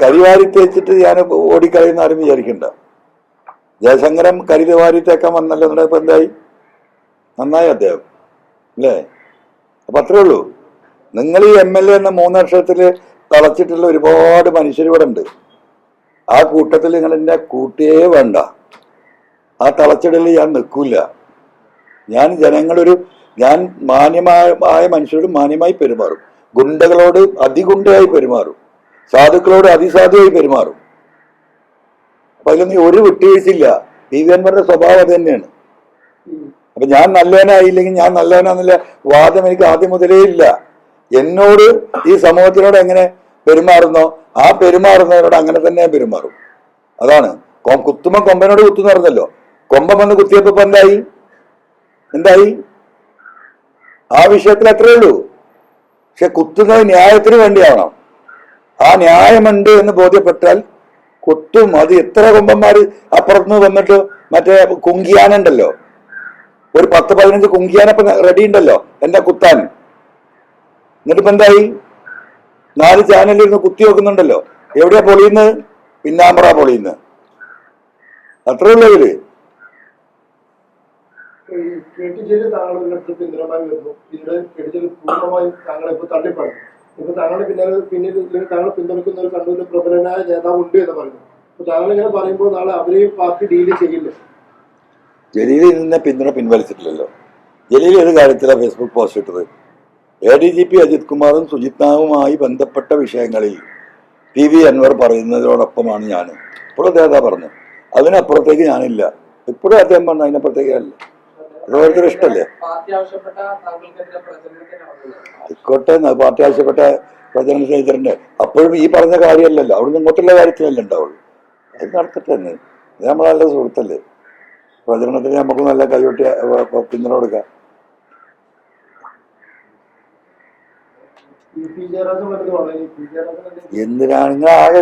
കരിവാരി തേച്ചിട്ട് ഞാൻ ഓടിക്കളയുന്ന ആരും വിചാരിക്കണ്ട. ജയശങ്കരൻ കരിവാരി തേക്കാൻ വന്നല്ലോ, എന്നിട്ട് ഇപ്പൊ എന്തായി? നന്നായി അദ്ദേഹം അല്ലേ? അപ്പൊ അത്രേ ഉള്ളൂ. നിങ്ങൾ ഈ MLA എന്ന 3 അക്ഷരത്തില് തളച്ചിട്ടുള്ള ഒരുപാട് മനുഷ്യരിവിടെ ഉണ്ട്. ആ കൂട്ടത്തിൽ നിങ്ങൾ എന്നെ കൂട്ടിയേ വേണ്ട. ആ തളച്ചിടലിൽ ഞാൻ നിൽക്കൂല. ഞാൻ മാന്യമായ മനുഷ്യരോട് മാന്യമായി പെരുമാറും, ഗുണ്ടകളോട് അതിഗുണ്ടയായി പെരുമാറും, സാധുക്കളോട് അതിസാധുവായി പെരുമാറും. അപ്പൊ അതിലൊന്നും ഒരു വിട്ടുവീഴ്ചയില്ല. PV അൻവറിന്റെ സ്വഭാവം അത് തന്നെയാണ്. അപ്പൊ ഞാൻ നല്ലവനായില്ലെങ്കിൽ ഞാൻ നല്ലവനാന്നുള്ള വാദം എനിക്ക് ആദ്യം മുതലേ ഇല്ല. എന്നോട് ഈ സമൂഹത്തിനോട് എങ്ങനെ പെരുമാറുന്നോ ആ പെരുമാറുന്നവരോട് അങ്ങനെ തന്നെ ഞാൻ പെരുമാറും. അതാണ്. കുത്തുമ്പോ കൊമ്പനോട് കുത്തുന്ന് പറഞ്ഞല്ലോ. കൊമ്പം വന്ന് കുത്തിയപ്പോ എന്തായി? ആ വിഷയത്തിൽ അത്രേ ഉള്ളൂ. പക്ഷെ കുത്തുന്നത് ന്യായത്തിന് വേണ്ടിയാവണം. ആ ന്യായമുണ്ട് എന്ന് ബോധ്യപ്പെട്ടാൽ കുത്തും. അത് എത്ര കൊമ്പന്മാര് അപ്പുറത്തുനിന്ന് വന്നിട്ട് മറ്റേ കുങ്കിയാനുണ്ടല്ലോ, ഒരു 10-15 കുങ്കിയാനപ്പൊ റെഡി ഉണ്ടല്ലോ എന്റെ കുത്താൻ. എന്നിട്ടിപ്പോ എന്തായി? 4 ചാനലിൽ ഇരുന്ന് കുത്തി വെക്കുന്നുണ്ടല്ലോ. എവിടെയാ പൊളിയുന്നത്? പിന്നാമ്പറ പൊളിയുന്നത്. അത്രേ ഉള്ളൂ ഇതില്. താങ്കൾ പിന്തുണയ്ക്കുന്ന ഒരു കണ്ണൂരിലെ പ്രബലനായ നേതാവുണ്ട് എന്ന് പറയുന്നു. താങ്കൾ ഇങ്ങനെ പറയുമ്പോൾ നാളെ അവരെയും പാർട്ടി ഡീല് ചെയ്യില്ല. ജലീലിൽ നിന്ന് പിന്തുണ പിൻവലിച്ചിട്ടില്ലല്ലോ. ജലീൽ ഏത് കാര്യത്തിലാണ് ഫേസ്ബുക്ക് പോസ്റ്റ് ഇട്ടത്? ADGP അജിത് കുമാറും സുജിത്നാവുമായി ബന്ധപ്പെട്ട വിഷയങ്ങളിൽ PV അൻവർ പറയുന്നതിനോടൊപ്പമാണ് ഞാൻ. ഇപ്പോഴും അദ്ദേഹം പറഞ്ഞു. അതിനപ്പുറത്തേക്ക് ഞാനില്ല. ഇപ്പോഴും അദ്ദേഹം പറഞ്ഞു അതിനപ്പുറത്തേക്കല്ല. അത് ഓരോരുത്തരും ഇഷ്ടല്ലേ? ആയിക്കോട്ടെ, പാർട്ടി ആവശ്യപ്പെട്ട പ്രചരണം ചെയ്തിട്ടുണ്ട്. അപ്പോഴും ഈ പറഞ്ഞ കാര്യമല്ലല്ലോ, അവിടുന്ന് ഇങ്ങോട്ടുള്ള കാര്യത്തിലല്ലേ ഉണ്ടാവുള്ളൂ. അത് നടക്കട്ടെ എന്ന്. ഇത് നമ്മളെ നല്ല സുഹൃത്തല്ലേ. പ്രചരണത്തിന് നമുക്ക് നല്ല കൈകൊട്ടി പിന്തുണ കൊടുക്കാം. എന്തിനാണ് നിങ്ങൾ ആകെ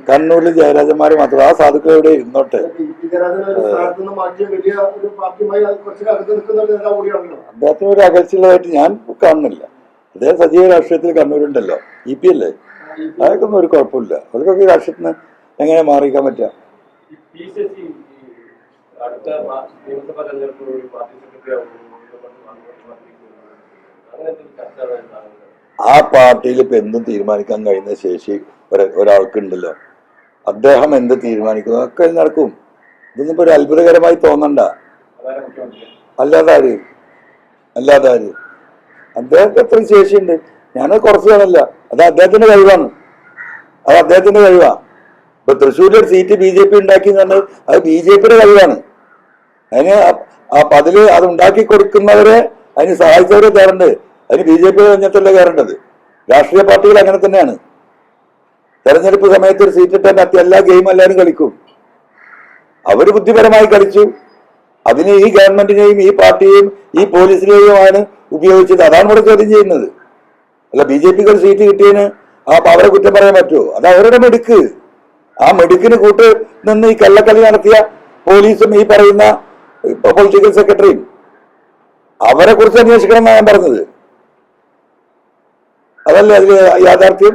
കണ്ണൂരിൽ ജയരാജന്മാര് മാത്രം? ആ സാധുക്കൾ എവിടെ ഇരുന്നോട്ടെ. അദ്ദേഹത്തിന് ഒരു അകൽച്ചയുള്ളതായിട്ട് ഞാൻ കാണുന്നില്ല. അദ്ദേഹം സജീവ രാഷ്ട്രീയത്തിൽ കണ്ണൂരുണ്ടല്ലോ. EP അല്ലേ? അതൊക്കൊന്നും ഒരു കുഴപ്പമില്ല. അവർക്കൊക്കെ രാഷ്ട്രീയത്തിന് എങ്ങനെ മാറിക്കാൻ പറ്റുക? ആ പാർട്ടിയിൽ ഇപ്പൊ എന്തും തീരുമാനിക്കാൻ കഴിയുന്ന ശേഷി ഒരാൾക്കുണ്ടല്ലോ. അദ്ദേഹം എന്ത് തീരുമാനിക്കുന്നു അതൊക്കെ നടക്കും. ഇതൊന്നും ഇപ്പൊ ഒരു അത്ഭുതകരമായി തോന്നണ്ട. അല്ലാതാര് അദ്ദേഹത്തിന് എത്രയും ശേഷിയുണ്ട്. ഞാനത് കുറച്ച് കാണല്ല. അത് അദ്ദേഹത്തിന്റെ കഴിവാണ്. ഇപ്പൊ തൃശ്ശൂരിൽ സീറ്റ് BJP ഉണ്ടാക്കി എന്ന് പറഞ്ഞാൽ അത് BJPയുടെ കഴിവാണ്. അതിന് അതില് അത് ഉണ്ടാക്കി കൊടുക്കുന്നവരെ, അതിന് സഹായിച്ചവരെ തേറണ്ട്. അതിന് BJP കഴിഞ്ഞിട്ടല്ല കയറേണ്ടത്. രാഷ്ട്രീയ പാർട്ടികൾ അങ്ങനെ തന്നെയാണ്. തെരഞ്ഞെടുപ്പ് സമയത്ത് ഒരു സീറ്റ് ഇട്ടാൽ എല്ലാ ഗെയിം എല്ലാവരും കളിക്കും. അവര് ബുദ്ധിപരമായി കളിച്ചു. അതിന് ഈ ഗവൺമെന്റിനെയും ഈ പാർട്ടിയെയും ഈ പോലീസിനെയുമാണ് ഉപയോഗിച്ചത്. അതാണ് ഇവിടെ ചോദ്യം ചെയ്യുന്നത്. അല്ല BJPക്ക് ഒരു സീറ്റ് കിട്ടിയതിന് അവരെ കുറ്റം പറയാൻ പറ്റുമോ? അത് അവരുടെ മിടുക്ക്. ആ മിടുക്കിന് കൂട്ട് നിന്ന് ഈ കള്ളക്കളി നടത്തിയ പോലീസും ഈ പറയുന്ന പൊളിറ്റിക്കൽ സെക്രട്ടറിയും അവരെ കുറിച്ച് അന്വേഷിക്കണം എന്നാണ് ഞാൻ പറഞ്ഞത്. അതല്ലേ അതിൽ യാഥാർത്ഥ്യം.